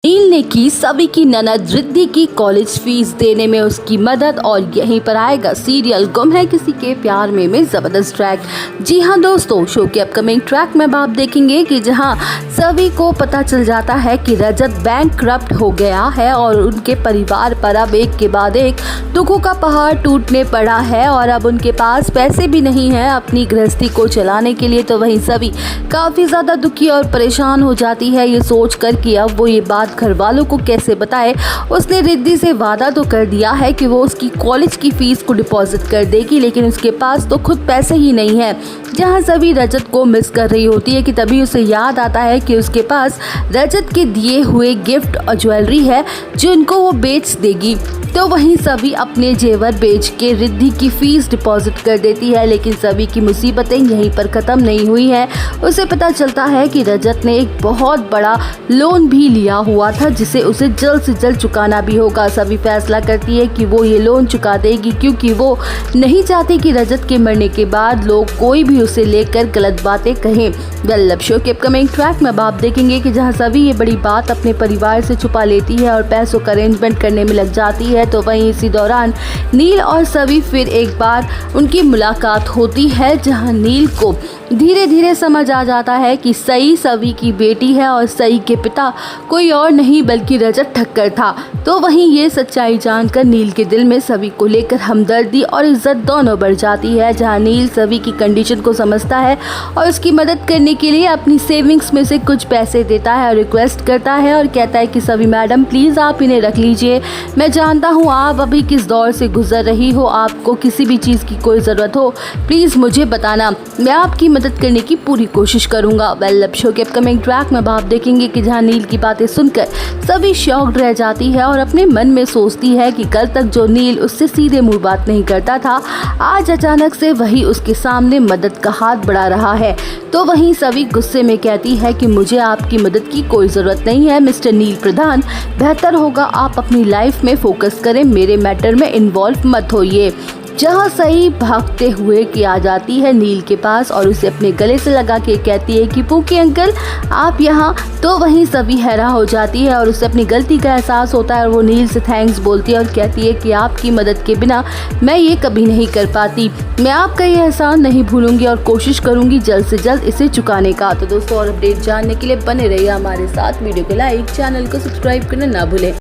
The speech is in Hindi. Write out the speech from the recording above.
नील ने की सभी की ननद रिद्धि की कॉलेज फीस देने में उसकी मदद। और यहीं पर आएगा सीरियल गुम है किसी के प्यार में जबरदस्त ट्रैक। जी हां दोस्तों, शो के अपकमिंग ट्रैक में आप देखेंगे कि जहां सभी को पता चल जाता है कि रजत बैंकक्रप्ट हो गया है और उनके परिवार पर अब एक के बाद एक दुखों का पहाड़ टूटने पड़ा है और अब उनके पास पैसे भी नहीं है अपनी गृहस्थी को चलाने के लिए। तो वहीं सभी काफी ज्यादा दुखी और परेशान हो जाती है ये सोच कर कि अब वो ये बात घर वालों को कैसे बताए। उसने रिद्धि से वादा तो कर दिया है कि वो उसकी कॉलेज की फीस को डिपॉजिट कर देगी, लेकिन उसके पास तो खुद पैसे ही नहीं है। जहां सभी रजत को मिस कर रही होती है कि तभी उसे याद आता है कि उसके पास रजत के दिए हुए गिफ्ट और ज्वेलरी है जो उनको वो बेच देगी। तो वहीं सभी अपने जेवर बेच के रिद्धि की फीस डिपॉजिट कर देती है, लेकिन सभी की मुसीबतें यहीं पर ख़त्म नहीं हुई हैं। उसे पता चलता है कि रजत ने एक बहुत बड़ा लोन भी लिया हुआ था जिसे उसे जल्द से जल्द चुकाना भी होगा। सभी फैसला करती है कि वो ये लोन चुका देगी क्योंकि वो नहीं चाहती कि रजत के मरने के बाद लोग कोई भी उसे लेकर गलत बातें कहें। वल्लभ शो के अपकमिंग ट्रैक में आप देखेंगे कि जहाँ सभी ये बड़ी बात अपने परिवार से छुपा लेती है और पैसों का अरेंजमेंट करने में लग जाती है, तो वहीं इसी दौरान नील और सभी फिर एक बार उनकी मुलाकात होती है जहां नील को धीरे धीरे समझ आ जाता है कि सई सभी की बेटी है और सई के पिता कोई और नहीं बल्कि रजत ठक्कर था। तो वहीं ये सच्चाई जानकर नील के दिल में सभी को लेकर हमदर्दी और इज्जत दोनों बढ़ जाती है। जहां नील सभी की कंडीशन को समझता है और उसकी मदद करने के लिए अपनी सेविंग्स में से कुछ पैसे देता है और रिक्वेस्ट करता है और कहता है कि सभी मैडम प्लीज़ आप इन्हें रख लीजिए, मैं जानता हूँ आप अभी किस दौर से गुजर रही हो, आपको किसी भी चीज़ की कोई ज़रूरत हो प्लीज़ मुझे बताना, मैं आपकी मदद करने की पूरी कोशिश करूंगा। वल्लभ शो के अपकमिंग ट्रैक में आप देखेंगे कि जहां नील की बातें सुनकर सभी शॉक्ड रह जाती है और अपने मन में सोचती है कि कल तक जो नील उससे सीधे मुंह बात नहीं करता था, आज अचानक से वही उसके सामने मदद का हाथ बढ़ा रहा है। तो वहीं सभी गुस्से में कहती है कि मुझे आपकी मदद की कोई ज़रूरत नहीं है मिस्टर नील प्रधान, बेहतर होगा आप अपनी लाइफ में फोकस करें, मेरे मैटर में इन्वॉल्व मत होइए। जहाँ सही भागते हुए की आ जाती है नील के पास और उसे अपने गले से लगा के कहती है कि पूके अंकल आप यहाँ। तो वहीं सभी हैरान हो जाती है और उसे अपनी गलती का एहसास होता है और वो नील से थैंक्स बोलती है और कहती है कि आपकी मदद के बिना मैं ये कभी नहीं कर पाती, मैं आपका ये एहसान नहीं भूलूंगी और कोशिश करूंगी जल्द से जल्द इसे चुकाने का। तो दोस्तों और अपडेट जानने के लिए बने रहिए हमारे साथ, वीडियो को लाइक, चैनल को सब्सक्राइब करना ना भूलें।